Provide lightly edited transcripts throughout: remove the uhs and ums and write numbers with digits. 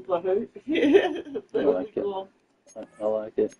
the hoop. That I would like be it. cool. I like it.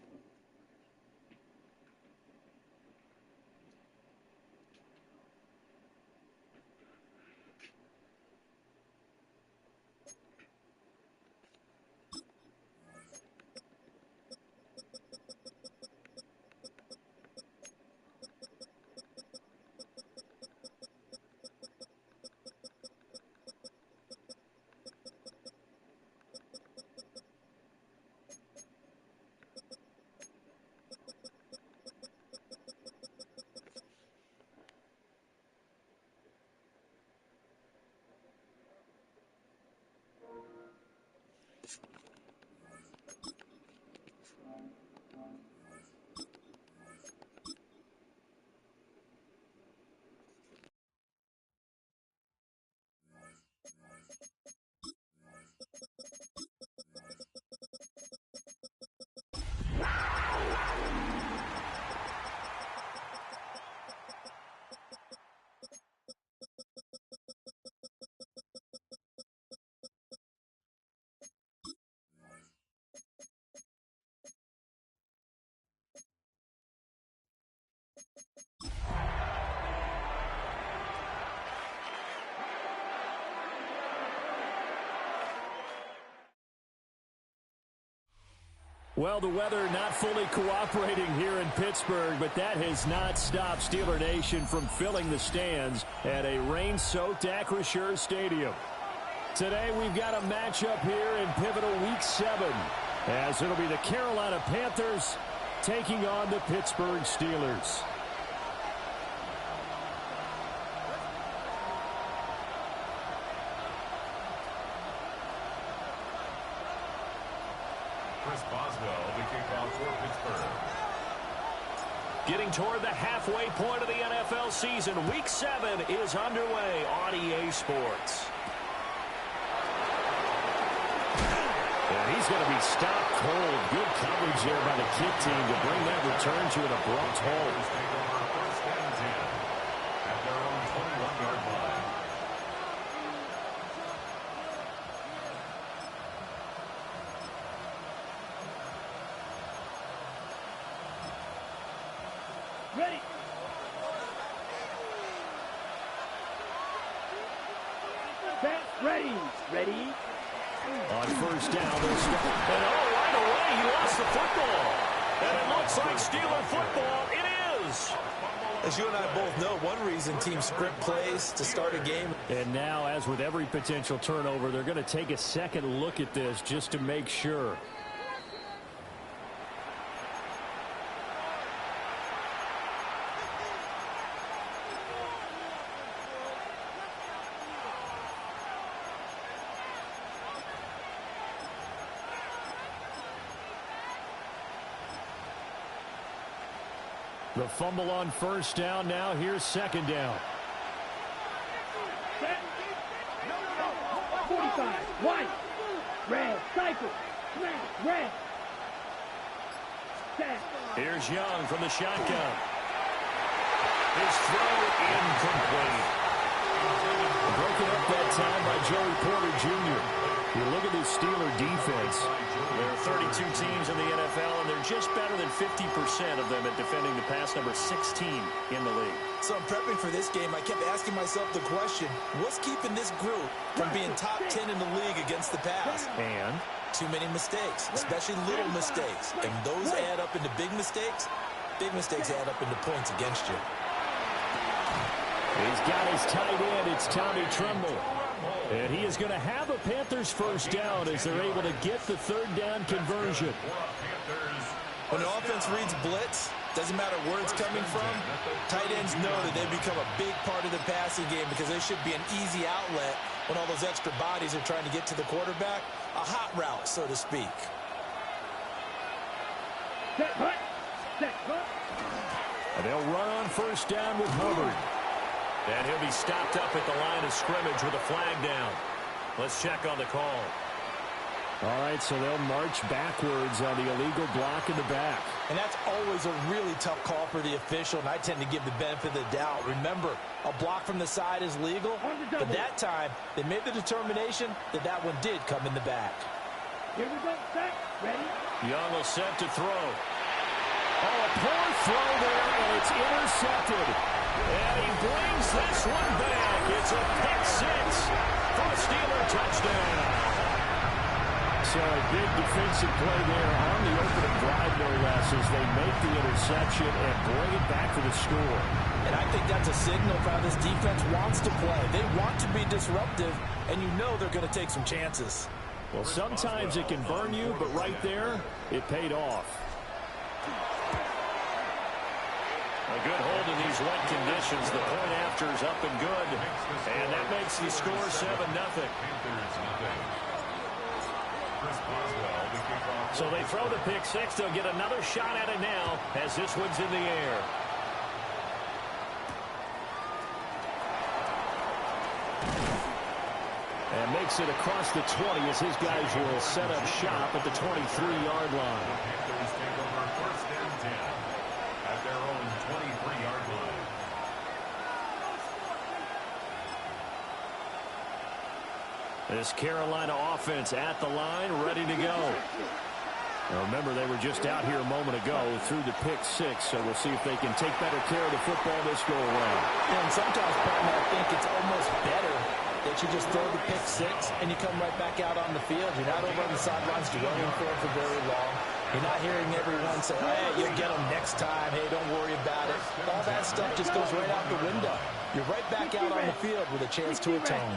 Well, the weather not fully cooperating here in Pittsburgh, but that has not stopped Steeler Nation from filling the stands at a rain-soaked Acrisure Stadium. Today, we've got a matchup here in pivotal Week 7, as it'll be the Carolina Panthers taking on the Pittsburgh Steelers. Getting toward the halfway point of the NFL season, Week 7 is underway on EA Sports. And he's going to be stopped cold. Good coverage there by the kick team to bring that return to an abrupt halt. At their own 21-yard line. Ready. Set, ready. Ready. On first down, they'll start. And right away, he lost the football. And it looks like Steeler football. It is. As you and I both know, one reason teams sprint plays to start a game. And now, as with every potential turnover, they're going to take a second look at this just to make sure. The fumble on first down. Now here's second down. 45. White. Red. Cycle. Red. Set. Here's Young from the shotgun. His throw incomplete. Broken up that time by Joey Porter Jr. You look at this Steeler defense. There are 32 teams in the NFL, and they're just better than 50% of them at defending the pass, number 16 in the league. So I'm prepping for this game. I kept asking myself the question, what's keeping this group from being top 10 in the league against the pass? And too many mistakes, especially little mistakes. And those add up into big mistakes. Big mistakes add up into points against you. He's got his tight end. It's Tommy Tremble. And he is going to have a Panthers first down as they're able to get the third down conversion. When the offense reads blitz, doesn't matter where it's coming from, tight ends know that they become a big part of the passing game because they should be an easy outlet when all those extra bodies are trying to get to the quarterback. A hot route, so to speak. And they'll run on first down with Hubbard. And he'll be stopped up at the line of scrimmage with a flag down. Let's check on the call. All right, so they'll march backwards on the illegal block in the back. And that's always a really tough call for the official, and I tend to give the benefit of the doubt. Remember, a block from the side is legal, but that time they made the determination that that one did come in the back. Here we go. Set. Ready. Young will set to throw. Oh, a poor throw there, and it's intercepted. And he brings this one back. It's a pick six for a Steeler touchdown. So a big defensive play there on the opening drive, no less, as they make the interception and bring it back for the score. And I think that's a signal for how this defense wants to play. They want to be disruptive, and you know they're going to take some chances. Well, sometimes it can burn you, but right there, it paid off. A good hold in these wet conditions. The point after is up and good. And that makes the score 7-0. So they throw the pick six. They'll get another shot at it now as this one's in the air. And makes it across the 20 as his guys will set up shop at the 23-yard line. At their own 23-yard line. This Carolina offense at the line, ready to go. Now remember, they were just out here a moment ago through the pick six, so we'll see if they can take better care of the football this go around. And sometimes, partner, I think it's almost better that you just throw the pick six and you come right back out on the field. You're not over on the sidelines dwelling for it for very long. You're not hearing everyone say, hey, you'll get them next time. Hey, don't worry about it. All that stuff just goes right out the window. You're right back out on the field with a chance to atone.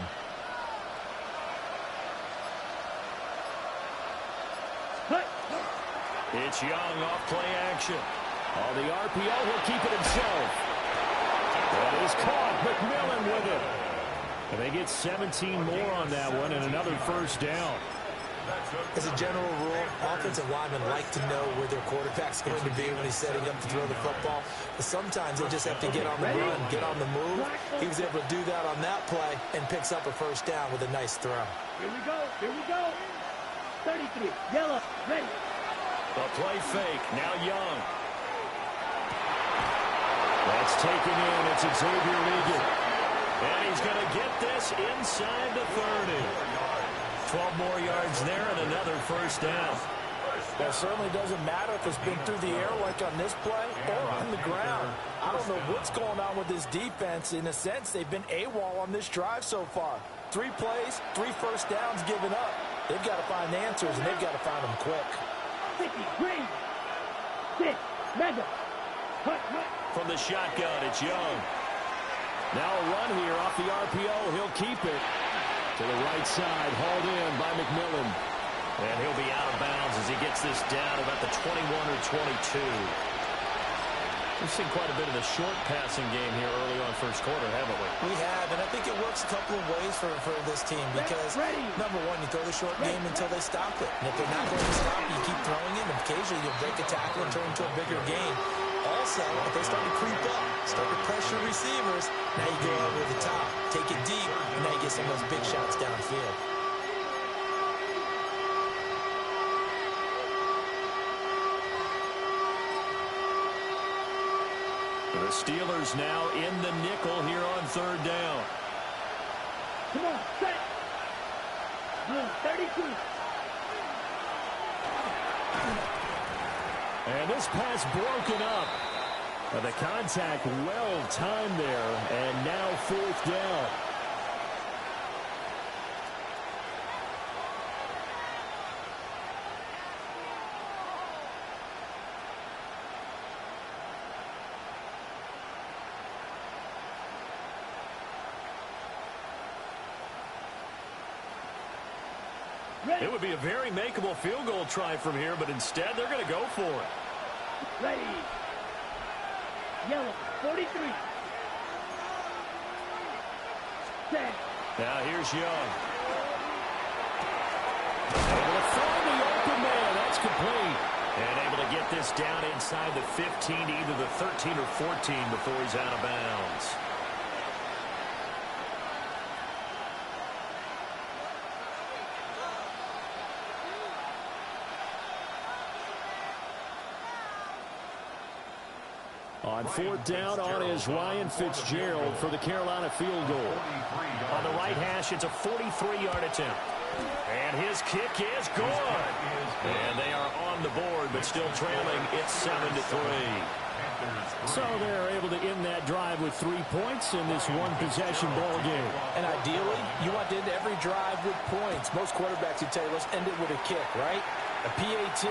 It's Young off play action. On the RPO, he'll keep it himself. That is caught. McMillan with it. And they get 17 more on that one and another first down. As a general rule, offensive linemen like to know where their quarterback's going to be when he's setting up to throw the football. But sometimes they just have to get on the run, get on the move. He was able to do that on that play and picks up a first down with a nice throw. Here we go. Here we go. 33. Yellow. Ready. A play fake. Now Young. That's taken in. It's Xavier Legan. And he's going to get this inside the 30. 12 more yards there and another first down. That certainly doesn't matter if it's been through the air like on this play or on the ground. I don't know what's going on with this defense. In a sense, they've been AWOL on this drive so far. 3 plays, 3 first downs given up. They've got to find answers, and they've got to find them quick. 50. Green. 6. Mega. Hut. From the shotgun, it's Young. Now a run here off the RPO. He'll keep it. To the right side, hauled in by McMillan. And he'll be out of bounds as he gets this down about the 21 or 22. We've seen quite a bit of the short passing game here early on first quarter, haven't we? We have, and I think it works a couple of ways for this team because, number one, you throw the short game until they stop it. And if they're not going to stop it, you keep throwing it, and occasionally you'll break a tackle and turn into a bigger game. Also, if they start to creep up, start to pressure receivers, now you go over the top, take it deep, and now you get some of those big shots downfield. The Steelers now in the nickel here on third down. Come on, set. 32. And this pass broken up. The contact well timed there, and now fourth down. It would be a very makeable field goal try from here, but instead they're going to go for it. Ready. Yellow. 43. Set. Now here's Young. Able to find the open man. That's complete. And able to get this down inside the 15 to either the 13 or 14 before he's out of bounds. On fourth down on is Ryan Fitzgerald for the Carolina field goal. On the right hash, it's a 43-yard attempt. And his kick is good. And they are on the board, but still trailing. It's 7-3. So they're able to end that drive with 3 points in this one-possession ball game. And ideally, you want to end every drive with points. Most quarterbacks would tell you, let's end it with a kick, right? A PAT,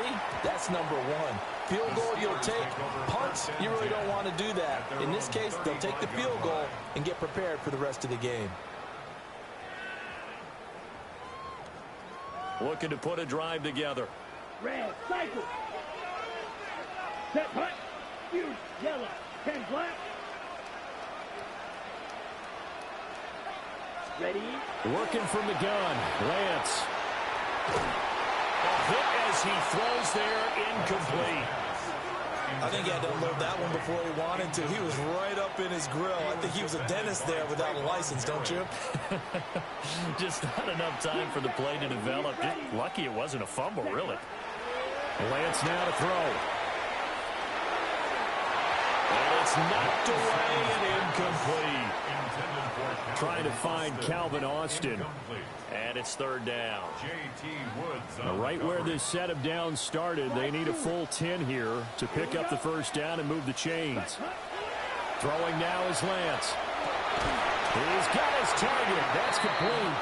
that's number one. Field goal you'll take. Punts, you really don't want to do that. In this case, they'll take the field goal and get prepared for the rest of the game. Looking to put a drive together. Red, cycle. Set, punt. Huge, yellow, 10 black. Ready? Working from the gun. Lance. A hit as he throws there, incomplete. I think he had to unload that one before he wanted to. He was right up in his grill. I think he was a dentist there without a license, don't you? Just not enough time for the play to develop. Just lucky it wasn't a fumble, really. Lance now to throw. And it's knocked away and incomplete. Trying to find Calvin Austin. And it's third down. Right where this set of downs started, they need a full 10 here to pick up the first down and move the chains. Throwing now is Lance. He's got his target. That's complete.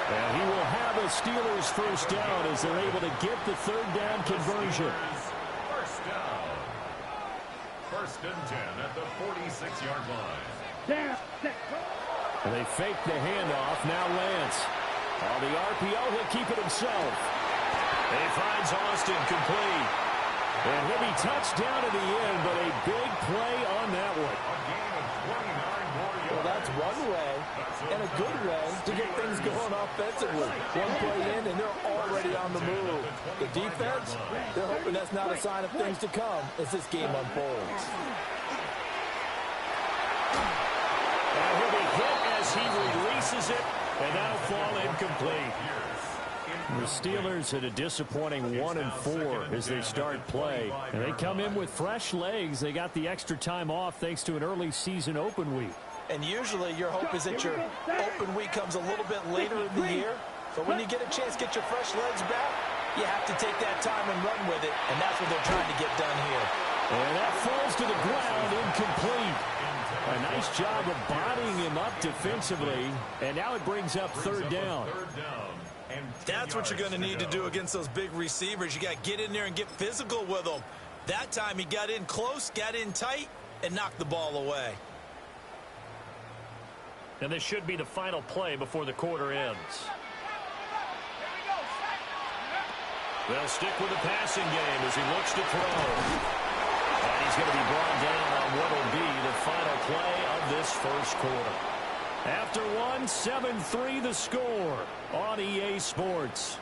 And he will have a Steelers first down as they're able to get the third down conversion. First down. First and 10 at the 46-yard line. Down, set. And they fake the handoff. Now Lance. On the RPO, he'll keep it himself. He finds Austin complete. And he'll be touched down at the end, but a big play on that one. A gain of 29 more yards. Well, that's one way and a good way to get things going offensively. One play in, and they're already on the move. The defense, they're hoping that's not a sign of things to come as this game unfolds. And he'll be hit as he releases it, and that'll fall incomplete. The Steelers at a disappointing 1-4 as they start play. And they come in with fresh legs. They got the extra time off thanks to an early season open week. And usually your hope is that your open week comes a little bit later in the year. But when you get a chance to get your fresh legs back, you have to take that time and run with it. And that's what they're trying to get done here. And that falls to the ground, incomplete. A nice job of bodying him up defensively. And now it brings up third down. That's what you're going to need to do against those big receivers. You got to get in there and get physical with them. That time he got in close, got in tight, and knocked the ball away. And this should be the final play before the quarter ends. They'll stick with the passing game as he looks to throw. And he's going to be brought down on what will be the final play of this first quarter. After 7-3 the score on EA Sports.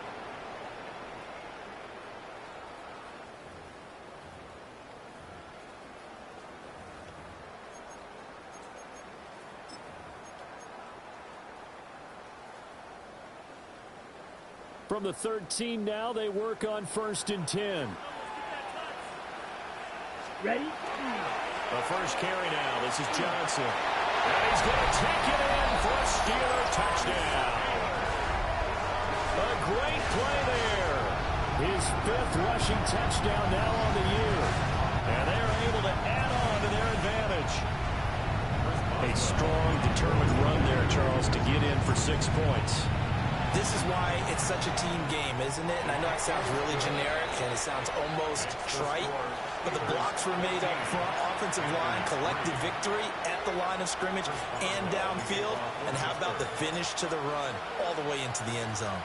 From the 13 now, they work on 1st and 10. Ready? The first carry now. This is Johnson. And he's going to take it in for a Steeler touchdown. A great play there. His 5th rushing touchdown now on the year. And they're able to add on to their advantage. A strong, determined run there, Charles, to get in for 6 points. This is why it's such a team game, isn't it? And I know it sounds really generic and it sounds almost trite, but the blocks were made up front, offensive line, collective victory at the line of scrimmage and downfield. And how about the finish to the run all the way into the end zone?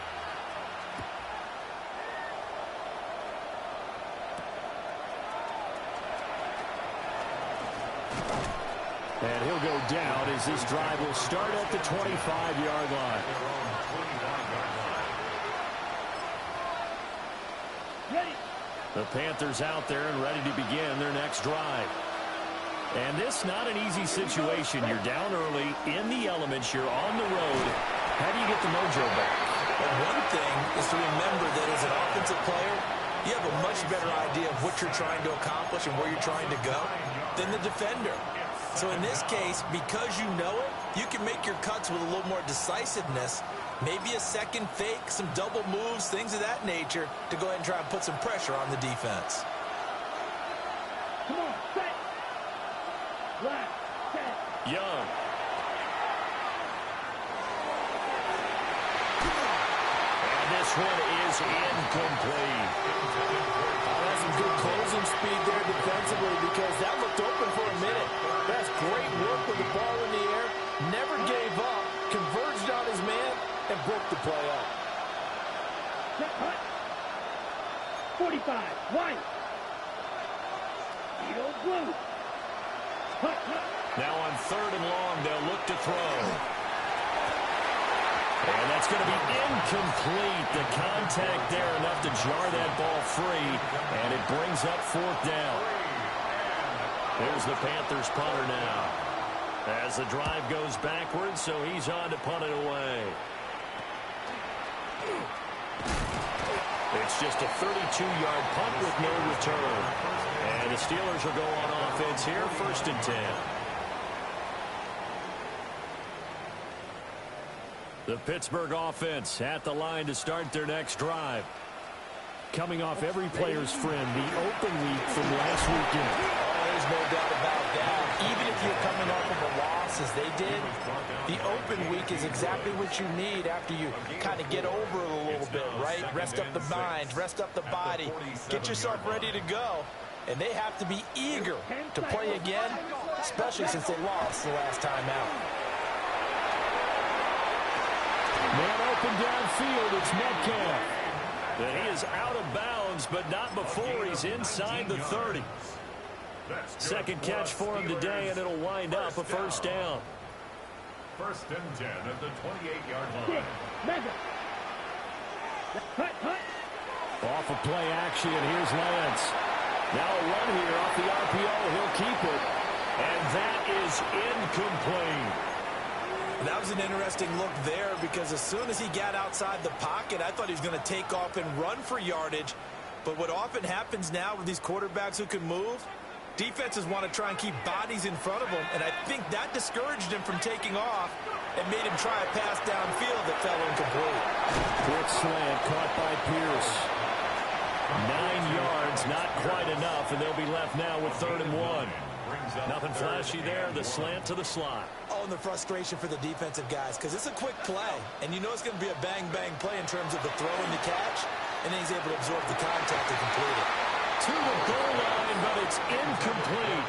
And he'll go down as this drive will start at the 25-yard line. The Panthers out there and ready to begin their next drive. And this not an easy situation. You're down early, in the elements, you're on the road. How do you get the mojo back? Well, one thing is to remember that as an offensive player, you have a much better idea of what you're trying to accomplish and where you're trying to go than the defender. So in this case, because you know it, you can make your cuts with a little more decisiveness Maybe a second fake, some double moves, things of that nature to go ahead and try and put some pressure on the defense. Come on, set. Left, set. Young. And this one is incomplete. That's some good closing speed there defensively because that looked open for a minute. That's great work with the ball in the air. Never gave up, converged on his man, and broke the play up. Set, hut. 45, white. Yellow, blue. Hut, hut. Now on 3rd and long, they'll look to throw. And that's going to be incomplete. The contact there enough to jar that ball free, and it brings up 4th down. Here's the Panthers punter now. As the drive goes backwards, so he's on to punt it away. It's just a 32-yard punt with no return. And the Steelers will go on offense here, 1st and 10. The Pittsburgh offense at the line to start their next drive. Coming off every player's friend, the open week from last weekend. Oh, there's no doubt about that. Even if you're coming off of a loss as they did, the open week is exactly what you need after you kind of get over it a little bit, right? Rest up the mind, rest up the body, get yourself ready to go. And they have to be eager to play again, especially since they lost the last time out. Man open downfield, it's Metcalf. And he is out of bounds, but not before he's inside the 30. Second catch for him today, and it'll wind up a 1st down. 1st and 10 at the 28-yard line. Mega. Hut, hut. Off of play action, here's Lance. Now a run here off the RPO, he'll keep it. And that is incomplete. That was an interesting look there because as soon as he got outside the pocket, I thought he was going to take off and run for yardage. But what often happens now with these quarterbacks who can move, defenses want to try and keep bodies in front of them, and I think that discouraged him from taking off and made him try a pass downfield that fell incomplete. Quick slant caught by Pierce. 9 yards, not quite enough, and they'll be left now with 3rd and 1. Nothing flashy there, the slant to the slot. Oh, and the frustration for the defensive guys, because it's a quick play, and you know it's going to be a bang-bang play in terms of the throw and the catch, and then he's able to absorb the contact and complete it. To the goal line, but it's incomplete.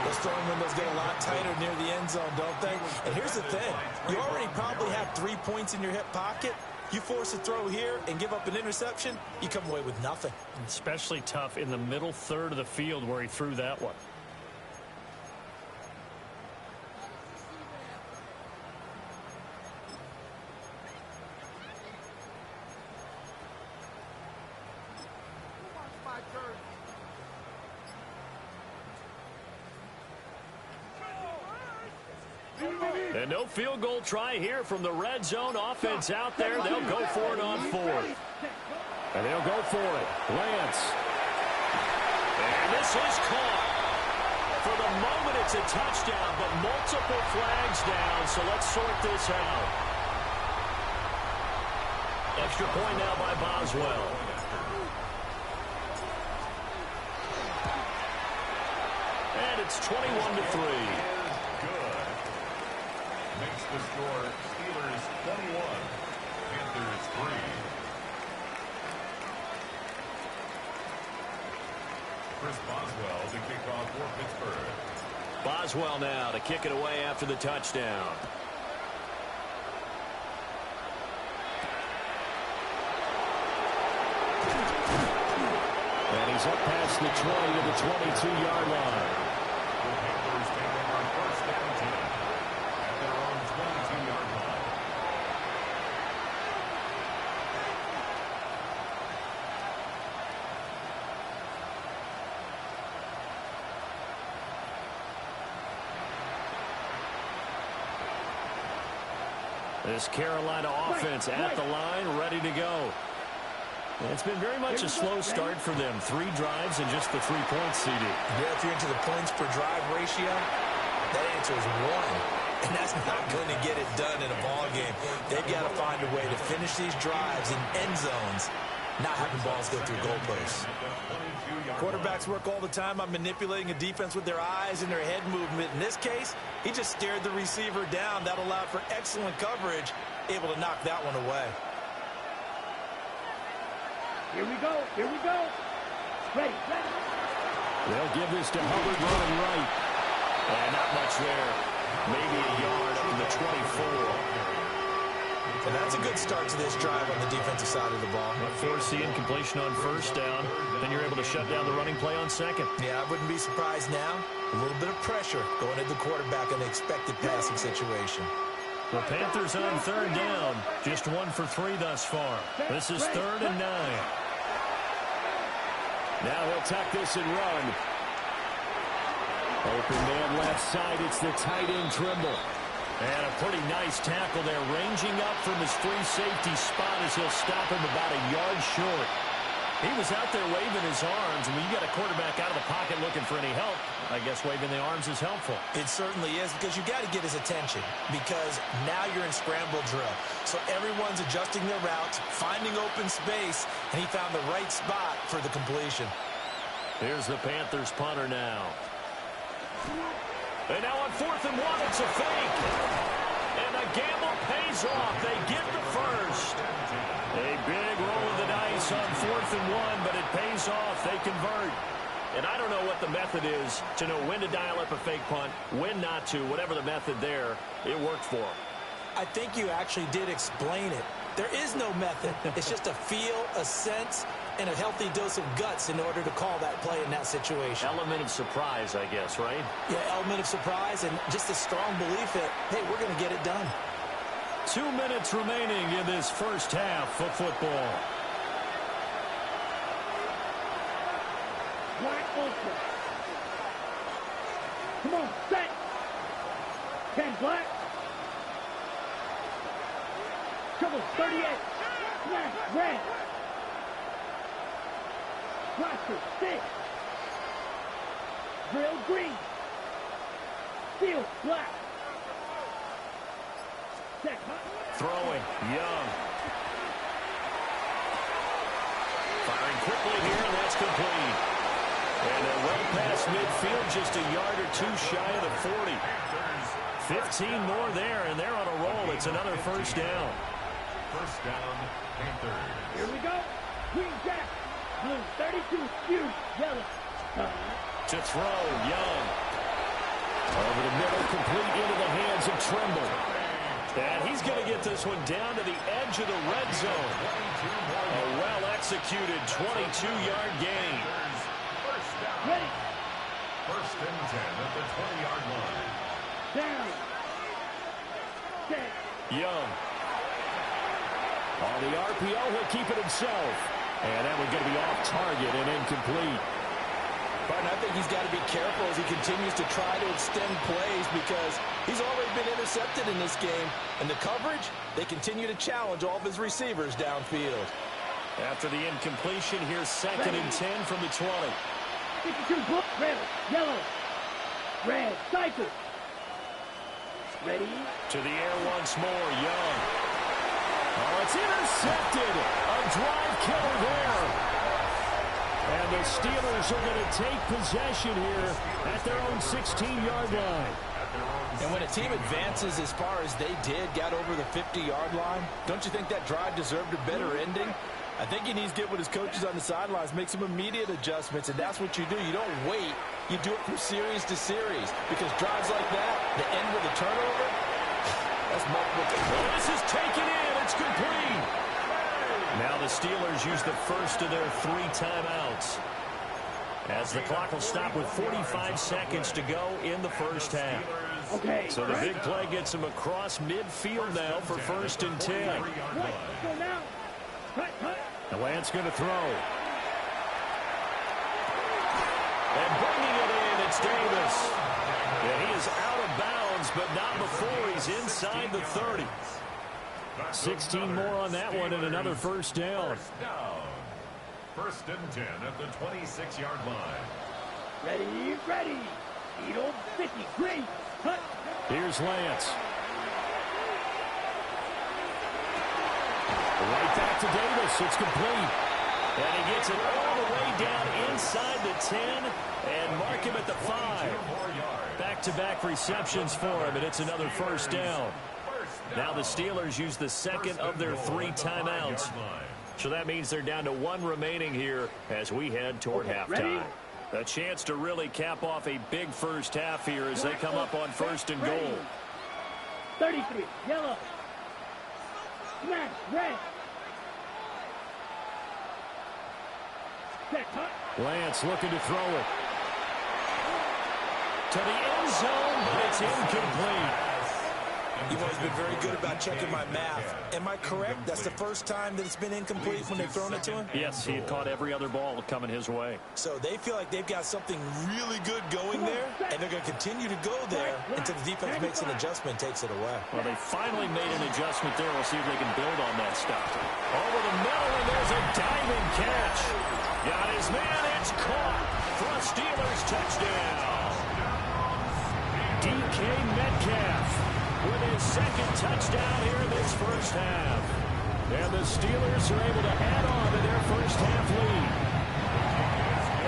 Those throwing windows get a lot tighter near the end zone, don't they? And here's the thing. You already probably have 3 points in your hip pocket. You force a throw here and give up an interception, you come away with nothing. Especially tough in the middle 3rd of the field where he threw that one. And no field goal try here from the red zone offense out there. They'll go for it on 4th. And they'll go for it. Lance. And this is caught. For the moment, it's a touchdown, but multiple flags down, so let's sort this out. Extra point now by Boswell. And it's 21-3. Makes the score Steelers 21, Panthers 3. Chris Boswell to kick off for Pittsburgh. Boswell now to kick it away after the touchdown. And he's up past the 20 to the 22-yard line. The Panthers take over 1st and 10 at their own 22-yard line. This Carolina offense at the line, ready to go. It's been very much a slow start for them. 3 drives and just the 3 points, CD. Yeah, if you're into the points per drive ratio, that answer is 1. and that's not going to get it done in a ball game. They've got to find a way to finish these drives in end zones, not having balls go through goalposts. Quarterbacks work all the time on manipulating a defense with their eyes and their head movement. In this case, he just stared the receiver down. That allowed for excellent coverage, able to knock that one away. Here we go. Here we go. Ready. They'll give this to Hubbard running right. And not much there. Maybe a yard up to the 24. And that's a good start to this drive on the defensive side of the ball. Force the incompletion on first down. Then you're able to shut down the running play on second. Yeah, I wouldn't be surprised now. A little bit of pressure going at the quarterback in the expected passing situation. The Panthers on third down. Just 1 for 3 thus far. This is 3rd and 9. Now he'll tuck this and run. Open man left side. It's the tight end Trimble. And a pretty nice tackle there, ranging up from his free safety spot as he'll stop him about a yard short. He was out there waving his arms, and when you got a quarterback out of the pocket looking for any help, I guess waving the arms is helpful. It certainly is, because you got to get his attention, because now you're in scramble drill. So everyone's adjusting their routes, finding open space, and he found the right spot for the completion. Here's the Panthers punter now. And now on 4th and 1, it's a fake. And the gamble pays off. They get the first. A big roll of the dice on 4th and 1, but it pays off. They convert. And I don't know what the method is to know when to dial up a fake punt, when not to, whatever the method there, it worked for them. I think you actually did explain it. There is no method. It's just a feel, a sense, and a healthy dose of guts in order to call that play in that situation. Element of surprise, I guess, right? Yeah, element of surprise and just a strong belief that, hey, we're going to get it done. 2 minutes remaining in this first half of football. Wide open. Come on, set. 10 black. Trouble 38. Smash red. Roster 6. Drill green. Steel black. Set. Throwing, Young. Firing quickly here, and that's complete. And they're well past midfield, just a yard or two shy of the 40. 15 more there, and they're on a roll. It's another first down. First down, Panthers. Here we go. Green jack. Blue 32. Spew. Yellow. To throw, Young. Over the middle, complete into the hands of Trimble. And he's going to get this one down to the edge of the red zone. A well-executed 22-yard gain. First down. Ready. First and 10 at the 20-yard line. Down. Set. Young. On the RPO, he'll keep it himself. And that one's going to be off target and incomplete. Barton, I think he's got to be careful as he continues to try to extend plays because he's already been intercepted in this game. And the coverage, they continue to challenge all of his receivers downfield. After the incompletion, here's 2nd and 10 from the 20. 52 book. Red. Yellow. Red. Cycle. Ready. To the air once more, Young. Oh, it's intercepted. A drive killer there. And the Steelers are going to take possession here at their own 16-yard line. And when a team advances as far as they did, got over the 50-yard line, don't you think that drive deserved a better ending? I think he needs to get with his coaches on the sidelines, make some immediate adjustments, and that's what you do. You don't wait. You do it from series to series because drives like that, the end with a turnover, that's multiple. Well, this is taken in. It's complete. Now the Steelers use the first of their 3 timeouts as the clock will stop with 45 seconds to go in the first half. Okay. So the big play gets him across midfield now for 1st and 10. Right. Go now. Cut. The Lance going to throw. And bringing it in, it's Davis. And he is out of bounds, but not before he's inside the 30. 16 more on that one and another first down. First down. First and 10 at the 26-yard line. Ready. Eat old sticky. Green. Here's Lance. Right back to Davis. It's complete. And he gets it all the way down inside the 10 and mark him at the 5. Back-to-back receptions for him, and it's another first down. Now the Steelers use the second of their 3 timeouts. So that means they're down to 1 remaining here as we head toward halftime. A chance to really cap off a big first half here as they come up on first and goal. 33, yellow. Smash, red. Set, cut. Lance looking to throw it. To the end zone, but it's incomplete. You've always been very good about checking my math. Am I correct? That's the first time that it's been incomplete when they've thrown it to him? Yes, he had caught every other ball coming his way. So they feel like they've got something really good going there, and they're going to continue to go there until the defense makes an adjustment and takes it away. Well, they finally made an adjustment there. We'll see if they can build on that stuff. Over the middle, and there's a diving catch. Got his man, it's caught for a Steelers touchdown. DK Metcalf with his second touchdown here in this first half. And the Steelers are able to add on to their first half lead.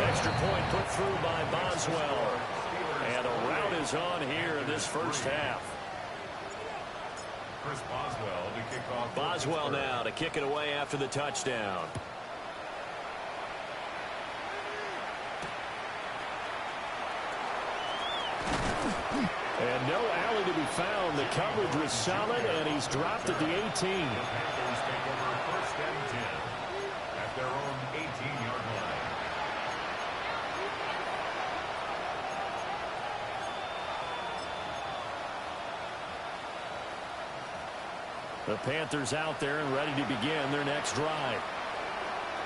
Extra point put through by Boswell. And a rout is on here in this first half. Chris Boswell to kick off. Boswell now to kick it away after the touchdown. And no alley to be found. The coverage was solid, and he's dropped at the 18. The Panthers take over first and 10 at their own 18-yard line. The Panthers out there and ready to begin their next drive.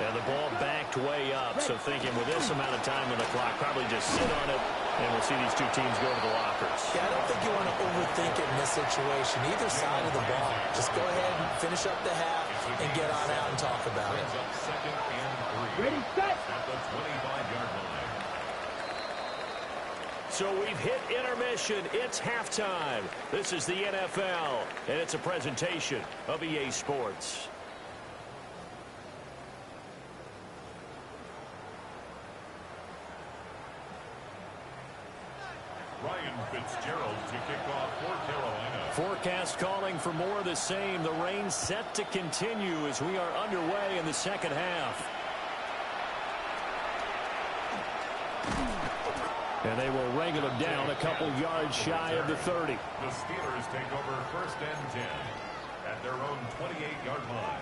And the ball backed way up, so thinking with this amount of time on the clock, probably just sit on it, and we'll see these two teams go to the lockers. Yeah, I don't think you want to overthink it in this situation, either side of the ball. Just go ahead and finish up the half and get on out and talk about it. Second and 3. Ready, set. At the 25-yard line. So we've hit intermission. It's halftime. This is the NFL, and it's a presentation of EA Sports. Ryan Fitzgerald to kick off for Carolina. Forecast calling for more of the same. The rain set to continue as we are underway in the second half. And they will wrangle him down a couple yards shy of the 30. The Steelers take over first and 10 at their own 28-yard line.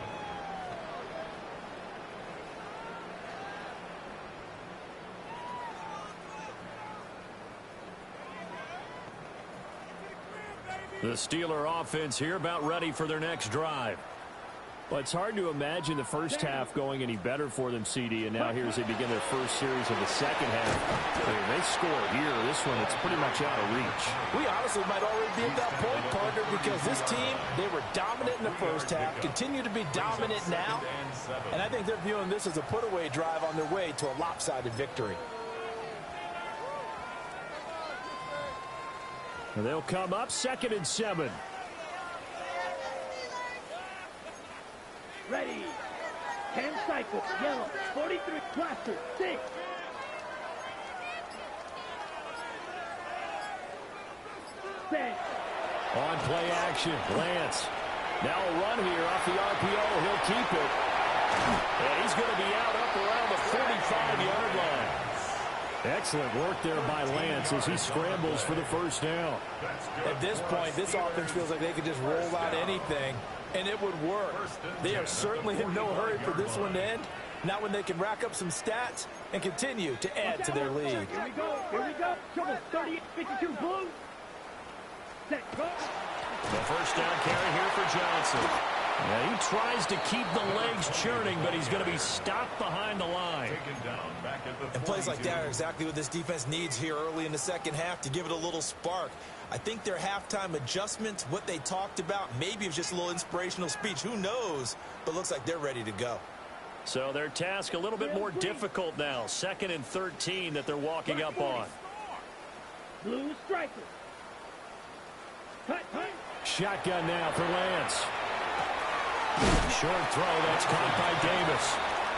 The Steeler offense here about ready for their next drive. Well, it's hard to imagine the first half going any better for them, CD, and now here as they begin their first series of the second half. I mean, they score here. This one, it's pretty much out of reach. We honestly might already be at that point, partner, because this team, they were dominant in the first half, continue to be dominant now, and I think they're viewing this as a put-away drive on their way to a lopsided victory. And they'll come up 2nd and 7. Ready. 10 cycle, yellow. 43, cluster, 6. Set. On play action, Lance. Now a run here off the RPO. He'll keep it. And he's going to be out up around the 45-yard line. Excellent work there by Lance as he scrambles for the first down. At this point, this offense feels like they could just roll out anything, and it would work. They are certainly in no hurry for this one to end. Not when they can rack up some stats and continue to add to their lead. Here we go. Here we go. Trouble 38-52 blue. Set, go. The first down carry here for Johnson. Yeah, he tries to keep the legs churning, but he's going to be stopped behind the line. And plays like that are exactly what this defense needs here early in the second half to give it a little spark. I think their halftime adjustments, what they talked about, maybe it was just a little inspirational speech. Who knows? But looks like they're ready to go. So their task a little bit more difficult now. 2nd and 13 that they're walking up on. Blue striker. Shotgun now for Lance. Short throw, that's caught by Davis.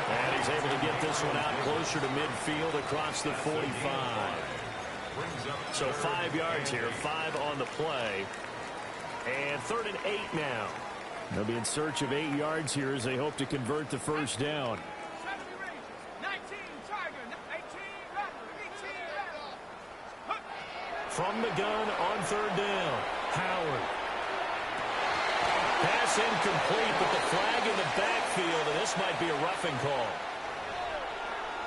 And he's able to get this one out closer to midfield across the 45. So 5 yards here, 5 on the play. And 3rd and 8 now. They'll be in search of 8 yards here as they hope to convert the first down. From the gun on 3rd down, Howard. Pass incomplete, but the flag in the backfield, and this might be a roughing call.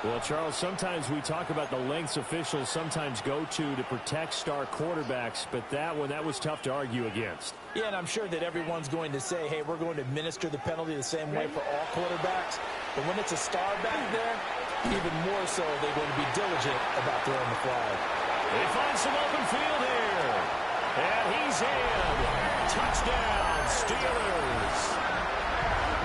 Well, Charles, sometimes we talk about the lengths officials sometimes go to protect star quarterbacks, but that was tough to argue against. Yeah, and I'm sure that everyone's going to say, hey, we're going to administer the penalty the same way for all quarterbacks. But when it's a star back there, even more so, they're going to be diligent about throwing the flag. They find some open field here. And he's in. Touchdown, Steelers.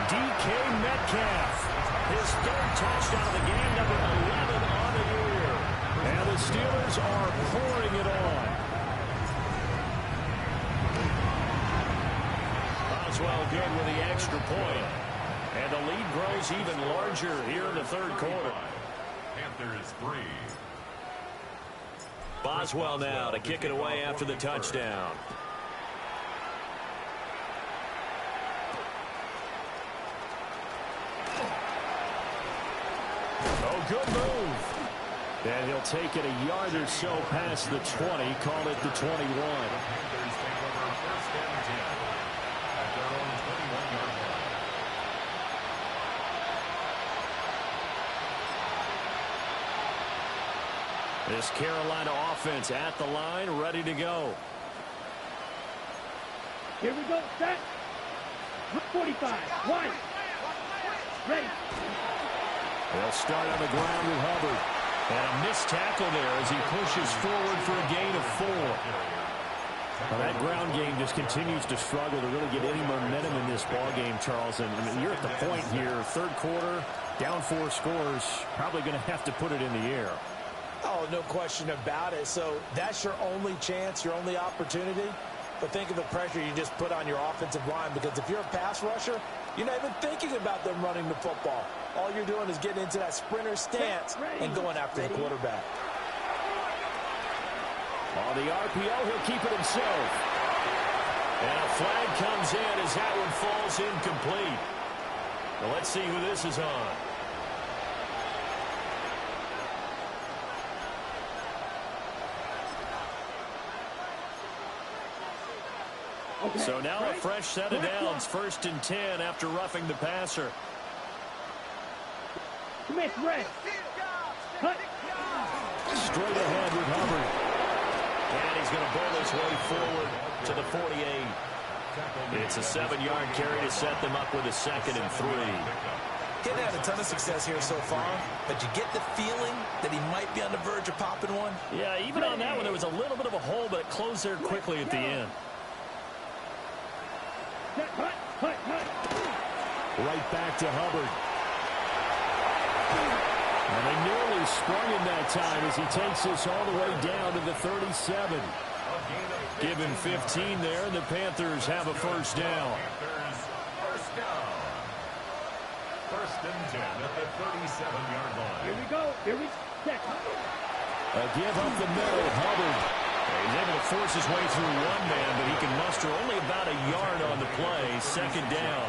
DK Metcalf. His 3rd touchdown of the game, number 11 on the year. And the Steelers are pouring it on. Boswell good with the extra point. And the lead grows even larger here in the 3rd quarter. Panthers 3. Boswell now to kick it away after the touchdown. Oh, good move. And he'll take it a yard or so past the 20, call it the 21. Panthers take over 1st and 10 at their own 21-yard line. This Carolina offense at the line, ready to go. Here we go, set. 45, 1. Ready. They'll start on the ground with Hubbard. And a missed tackle there as he pushes forward for a gain of 4. Well, that ground game just continues to struggle to really get any momentum in this ball game, Charles. And I mean, you're at the point here, 3rd quarter, down 4 scores, probably going to have to put it in the air. Oh, no question about it. So that's your only chance, your only opportunity. But think of the pressure you just put on your offensive line, because if you're a pass rusher, you're not even thinking about them running the football. All you're doing is getting into that sprinter stance and going after the quarterback. On the RPO, he'll keep it himself. And a flag comes in as that one falls incomplete. Well, let's see who this is on. Okay. So now a fresh set of downs, 1st and 10 after roughing the passer. Smith, red. Cut. Straight ahead with Hubbard. And he's going to bowl his way forward to the 48. It's a 7-yard carry to set them up with a 2nd and 3. He hasn't had a ton of success here so far, but you get the feeling that he might be on the verge of popping one. Yeah, even on that one, there was a little bit of a hole, but it closed there quickly at the end. Right back to Hubbard. And they nearly sprung him that time as he takes this all the way down to the 37. Give him 15 there, and the Panthers have a 1st down. First down. 1st and 10 at the 37-yard line. Here we go. Here we go. A give up the middle, Hubbard. He's able to force his way through one man, but he can muster only about a yard on the play. 2nd down.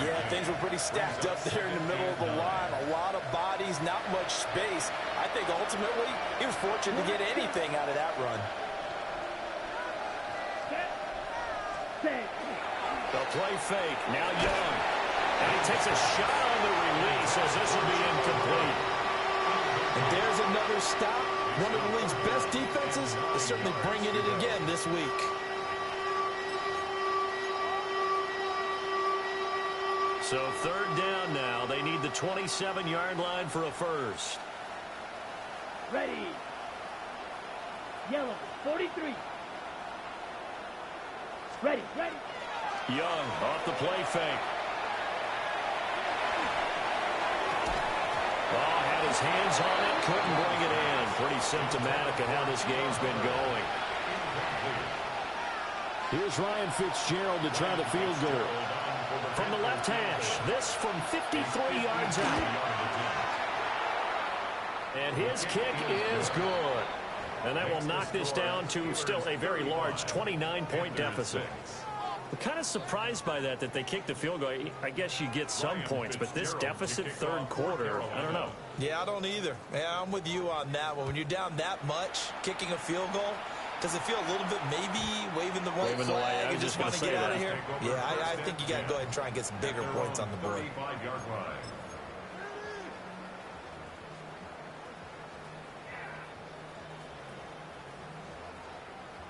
Yeah, things were pretty stacked up there in the middle of the line. A lot of bodies, not much space. I think ultimately he was fortunate to get anything out of that run. The play fake. Now Young. And he takes a shot on the release as this will be incomplete. And there's another stop. One of the league's best defenses is certainly bringing it again this week. So 3rd down now. They need the 27-yard line for a 1st. Ready. Yellow, 43. Ready, ready. Young off the play fake. Oh, had his hands on it, couldn't bring it in. Pretty symptomatic of how this game's been going. Here's Ryan Fitzgerald to try the field goal. From the left hash, this from 53 yards out. And his kick is good. And that will knock this down to still a very large 29-point deficit. I'm kind of surprised by that they kicked the field goal. I guess you get some points, but this deficit third quarter, I don't know. Yeah, I don't either. Yeah, I'm with you on that one. When you're down that much, kicking a field goal, does it feel a little bit maybe waving the white flag and just want to get out of here? Yeah, I think you got to go ahead and try and get some bigger points on the board.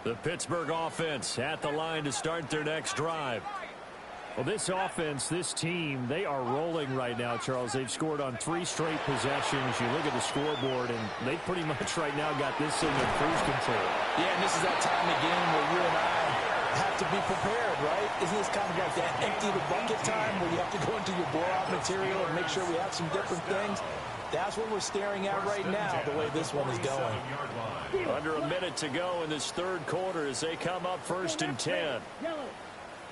The Pittsburgh offense at the line to start their next drive. Well, this offense, this team, they are rolling right now, Charles. They've scored on 3 straight possessions. You look at the scoreboard, and they pretty much right now got this thing in cruise control. Yeah, and this is that time of game where you and I have to be prepared, right? Isn't this kind of like that empty the bucket time where you have to go into your blowout material and make sure we have some different things? That's what we're staring at right now, the way this one is going. Under a minute to go in this third quarter as they come up first and 10. Yellow,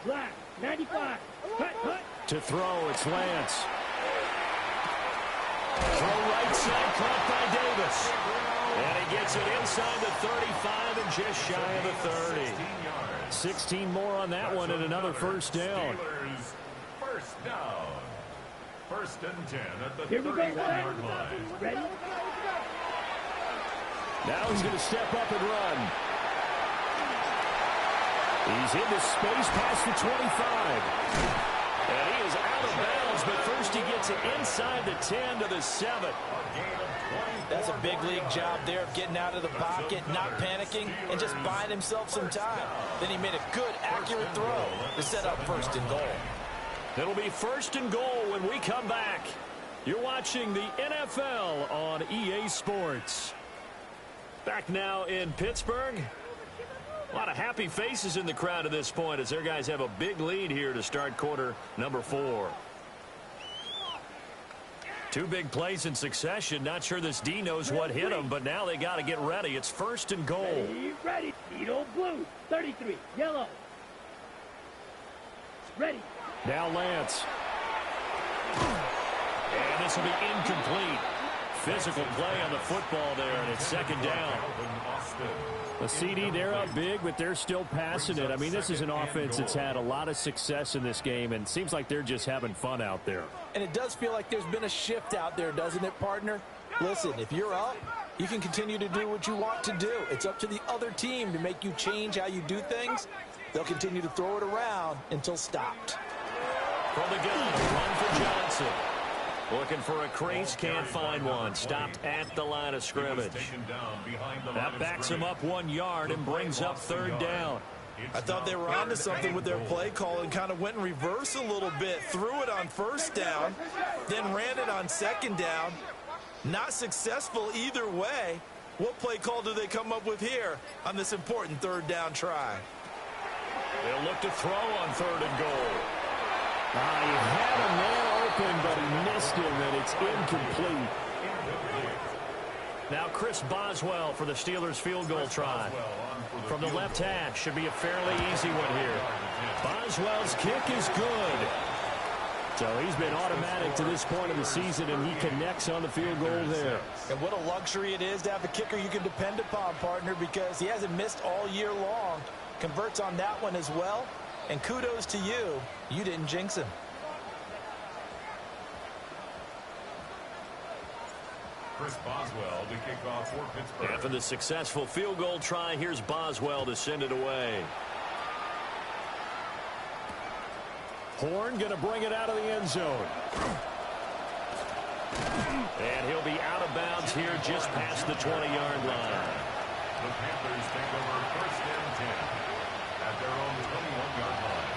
black, 95. Cut. To throw, it's Lance. Throw right side, caught by Davis. And he gets it inside the 35 and just shy of the 30. 16 more on that one and another first down. First down. First and 10 at the 31-yard line. Ready? Now he's going to step up and run. He's into space past the 25. And he is out of bounds, but first he gets it inside the 10 to the 7. That's a big league job there of getting out of the pocket, not panicking, and just buying himself some time. Then he made a good, accurate throw to set up first and goal. It'll be first and goal when we come back. You're watching the NFL on EA Sports. Back now in Pittsburgh. A lot of happy faces in the crowd at this point as their guys have a big lead here to start quarter number 4. 2 big plays in succession. Not sure this D knows what hit him, but now they got to get ready. It's first and goal. Ready. Edo blue, 33. Yellow. Ready. Now Lance. And this will be incomplete. Physical play on the football there, and it's second down. The CD, they're up big, but they're still passing it. I mean, this is an offense that's had a lot of success in this game, and it seems like they're just having fun out there. And it does feel like there's been a shift out there, doesn't it, partner? Listen, if you're up, you can continue to do what you want to do. It's up to the other team to make you change how you do things. They'll continue to throw it around until stopped. From the gun, run for Johnson. Looking for a crease, can't find one. Stopped at the line of scrimmage. That backs him up 1 yard and brings up third down. I thought they were onto something with their play call and kind of went in reverse a little bit. Threw it on first down, then ran it on second down. Not successful either way. What play call do they come up with here on this important third down try? They'll look to throw on third and goal. He had a man open, but he missed him, and it's incomplete. Now Chris Boswell for the Steelers field goal try. From the left hash, should be a fairly easy one here. Boswell's kick is good. So he's been automatic to this point of the season, and he connects on the field goal there. And what a luxury it is to have a kicker you can depend upon, partner, because he hasn't missed all year long. Converts on that one as well. And kudos to you. You didn't jinx him. Chris Boswell to kick off for Pittsburgh. After the successful field goal try, here's Boswell to send it away. Horn going to bring it out of the end zone. And he'll be out of bounds here just past the 20-yard line. The Panthers take over first and 10 at their own 21-yard line.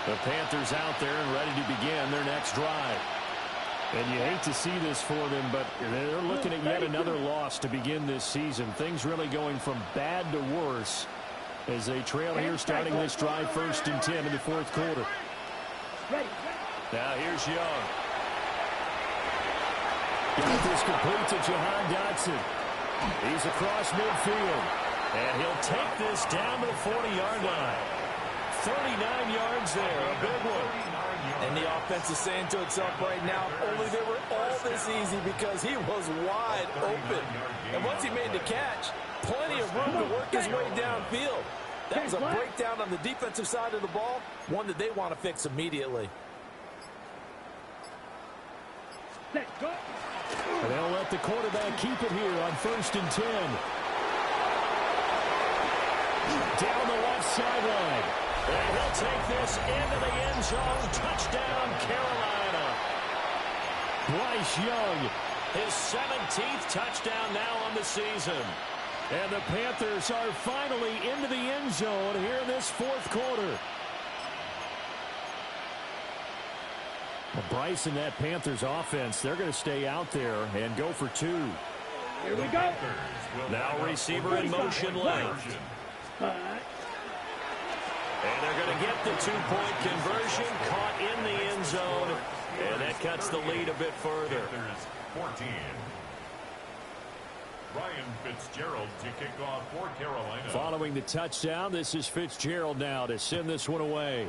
The Panthers out there and ready to begin their next drive. And you hate to see this for them, but they're looking at yet another loss to begin this season. Things really going from bad to worse as they trail here starting this drive first and 10 in the fourth quarter. Now here's Young. Got this complete to Jahan Dotson. He's across midfield. And he'll take this down to the 40-yard line. 39 yards there, a big one. And the offense is saying to itself right now, only they were all this easy because he was wide open. And once he made the catch, plenty of room to work his way downfield. That was a breakdown on the defensive side of the ball, one that they want to fix immediately. And they'll let the quarterback keep it here on 1st and 10. Down the left sideline. And he'll take this into the end zone. Touchdown, Carolina. Bryce Young, his 17th touchdown now on the season. And the Panthers are finally into the end zone here in this 4th quarter. Well, Bryce and that Panthers offense, they're going to stay out there and go for 2. Here we go. Now receiver in motion left. And they're going to get the 2-point conversion, caught in the end zone, and that cuts the lead a bit further. 14. Ryan Fitzgerald to kick off for Carolina. Following the touchdown, this is Fitzgerald now to send this one away.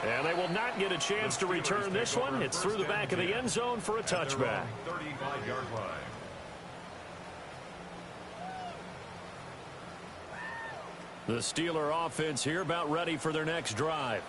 And they will not get a chance to return this one. It's through the back of the end zone for a touchback. 35-yard line. The Steeler offense here about ready for their next drive.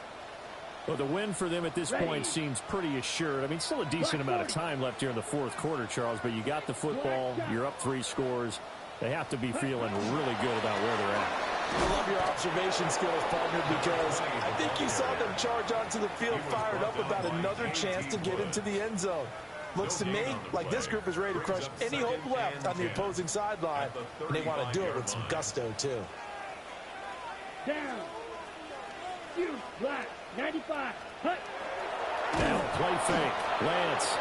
Well, the win for them at this point seems pretty assured. I mean, still a decent amount of time left here in the 4th quarter, Charles, but you got the football, you're up 3 scores. They have to be feeling really good about where they're at. I love your observation skills, partner, because I think you saw them charge onto the field fired up about another chance to get into the end zone. Looks to me like this group is ready to crush any hope left on the opposing sideline, and they want to do it with some gusto, too. Down. You black. 95. Hut. Now play fake. Lance.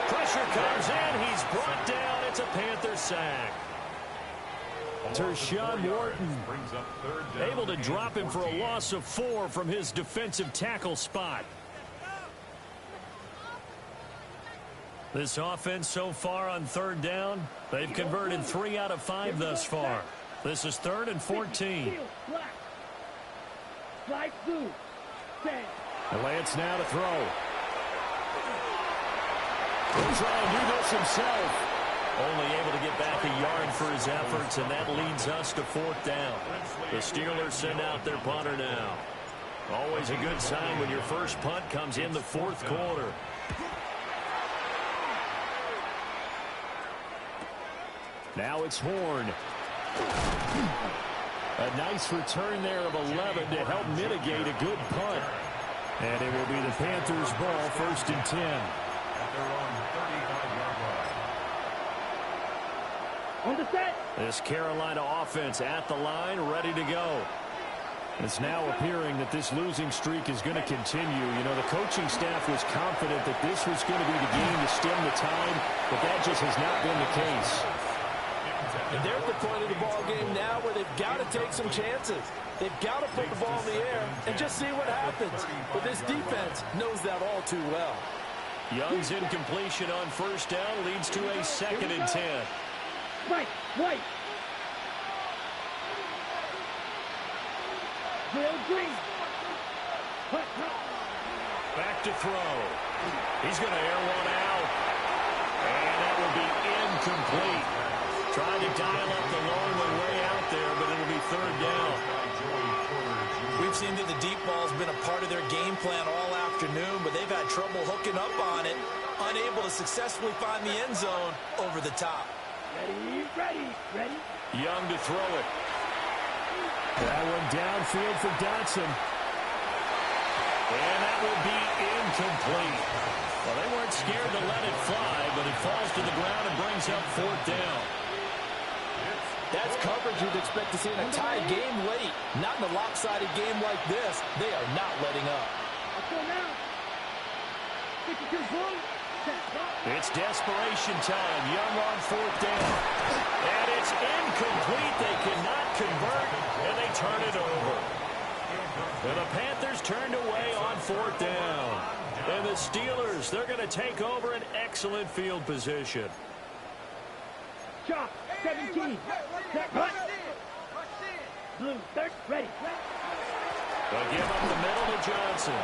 Pressure comes in. He's brought down. It's a Panther sack. Tershawn Wharton able to drop him for a loss of 4 from his defensive tackle spot. This offense so far on 3rd down, they've converted 3 out of 5 thus far. This is 3rd and 14. Slide through. Lance now to throw. He'll try and do this himself. Only able to get back a yard for his efforts, and that leads us to 4th down. The Steelers send out their punter now. Always a good sign when your first punt comes in the 4th quarter. Now it's Horn. A nice return there of 11 to help mitigate a good punt. And it will be the Panthers' ball, 1st and 10. At their own 35-yard line. On the set. This Carolina offense at the line, ready to go. It's now appearing that this losing streak is going to continue. You know, the coaching staff was confident that this was going to be the game to stem the tide, but that just has not been the case. And they're at the point of the ball game now where they've got to take some chances. They've got to put the ball in the air and just see what happens. But this defense knows that all too well. Young's incompletion on 1st down leads to a 2nd and 10. Right. Will Green. Back to throw. He's going to air one out. And that will be incomplete. Trying to dial up the long way out there, but it'll be 3rd down. We've seen that the deep ball's been a part of their game plan all afternoon, but they've had trouble hooking up on it, unable to successfully find the end zone over the top. Ready. Young to throw it. That one downfield for Dotson. And that will be incomplete. Well, they weren't scared to let it fly, but it falls to the ground and brings up 4th down. That's coverage you'd expect to see in a tie game late. Not in a lopsided game like this. They are not letting up. It's desperation time. Young on 4th down. And it's incomplete. They cannot convert, and they turn it over. And the Panthers turned away on 4th down. And the Steelers, they're going to take over an excellent field position. Chop, 17. Set, right. Blue, third, ready. They'll give up the middle to Johnson.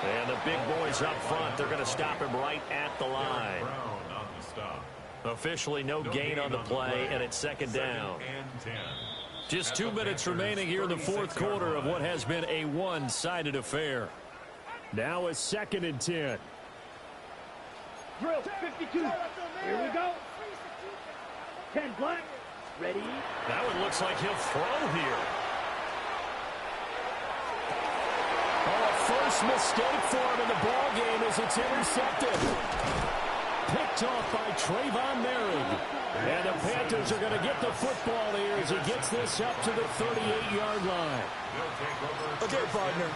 And the big boys up front, they're going to stop him right at the line. Brown on the stop. Officially no gain on the play, and it's 2nd down. Just 2 minutes remaining here in the 4th quarter of what has been a one-sided affair. Now it's 2nd and 10. Drill, 52. Here we go. 10 black. Ready. That one looks like he'll throw here. Oh, a first mistake for him in the ball game as it's intercepted. Picked off by Trayvon Merrick. And the Panthers are going to get the football here as he gets this up to the 38-yard line. Okay, partner,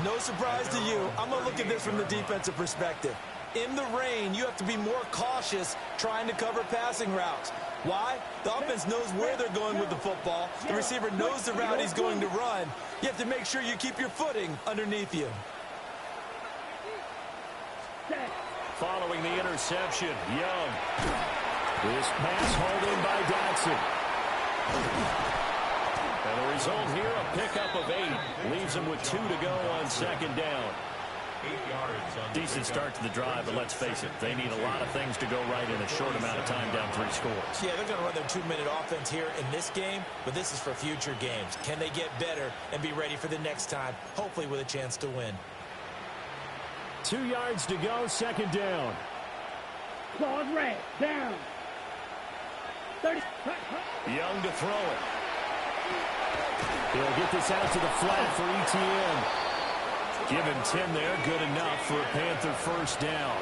no surprise to you. I'm going to look at this from the defensive perspective. In the rain, you have to be more cautious trying to cover passing routes. Why? The offense knows where they're going with the football. The receiver knows the route he's going to run. You have to make sure you keep your footing underneath you. Following the interception, Young. This pass hauled in by Dotson. And the result here, a pickup of 8. Leaves him with 2 to go on 2nd down. 8 yards on Decent start to the drive, but let's face it, they need a lot of things to go right in a short amount of time down 3 scores. Yeah, they're going to run their 2-minute offense here in this game, but this is for future games. Can they get better and be ready for the next time, hopefully with a chance to win? 2 yards to go, 2nd down. Claws red. Down. 30. Young to throw it. He'll get this out to the flat for ETN. Give him 10 there, good enough for a Panther 1st down.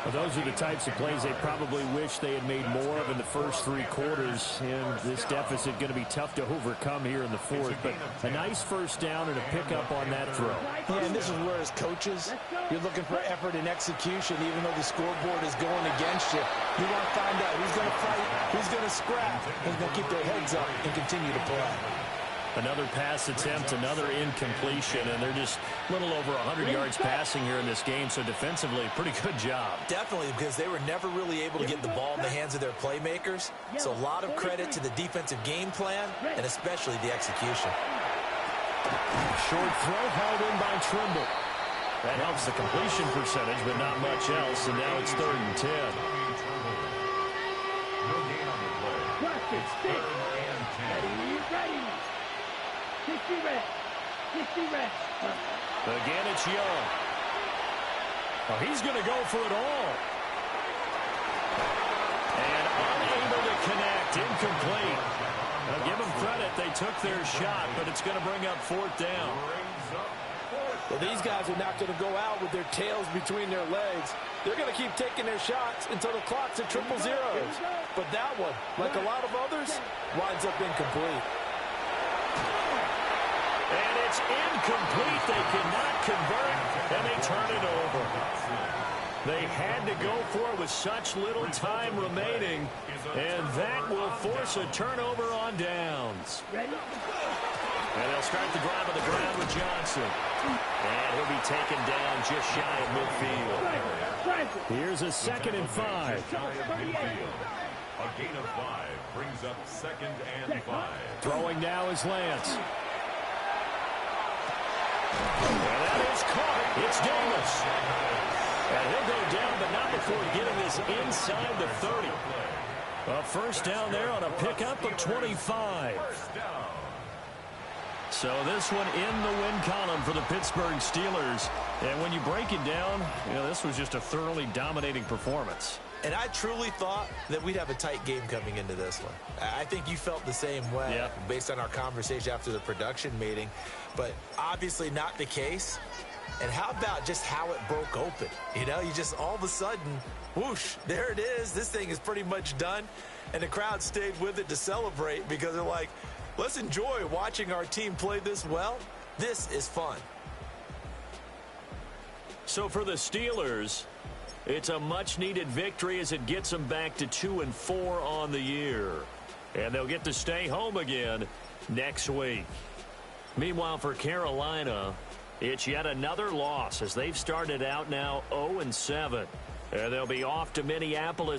Well, those are the types of plays they probably wish they had made more of in the first 3 quarters. And this deficit going to be tough to overcome here in the 4th. But a nice 1st down and a pickup on that throw. Yeah, and this is where, as coaches, you're looking for effort and execution, even though the scoreboard is going against you. You want to find out who's going to fight, who's going to scrap, who's going to keep their heads up and continue to play. Another pass attempt, another incompletion, and they're just a little over 100 yards passing here in this game, so defensively, pretty good job. Definitely, because they were never really able to get the ball in the hands of their playmakers, so a lot of credit to the defensive game plan and especially the execution. Short throw held in by Trimble. That helps the completion percentage, but not much else, and now it's 3rd and 10. No gain on the play. It's 3rd and 10. Ready. 60 red. 60 red. Again, it's Young. Oh, he's going to go for it all. And unable to connect. Incomplete. Now, give them credit. They took their shot, but it's going to bring up 4th down. Well, these guys are not going to go out with their tails between their legs. They're going to keep taking their shots until the clock's at 000. But that one, like a lot of others, winds up incomplete. And it's incomplete. They cannot convert, and they turn it over. They had to go for it with such little time remaining, and that will force a turnover on downs. And they'll start the drive on the ground with Johnson. And he'll be taken down just shy of midfield. Here's a 2nd and 5. A gain of 5 brings up 2nd and 5. Throwing now is Lance. And that is caught. It's Davis. And he'll go down, but not before getting this inside the 30. A 1st down there on a pickup of 25. So this one in the win column for the Pittsburgh Steelers. And when you break it down, you know, this was just a thoroughly dominating performance. And I truly thought that we'd have a tight game coming into this one. I think you felt the same way based on our conversation after the production meeting. But obviously not the case. And how about just how it broke open? You know, you just all of a sudden, whoosh, there it is. This thing is pretty much done. And the crowd stayed with it to celebrate because they're like, let's enjoy watching our team play this well. This is fun. So for the Steelers, it's a much-needed victory as it gets them back to 2-4 on the year. And they'll get to stay home again next week. Meanwhile, for Carolina, it's yet another loss as they've started out now 0-7. They'll be off to Minneapolis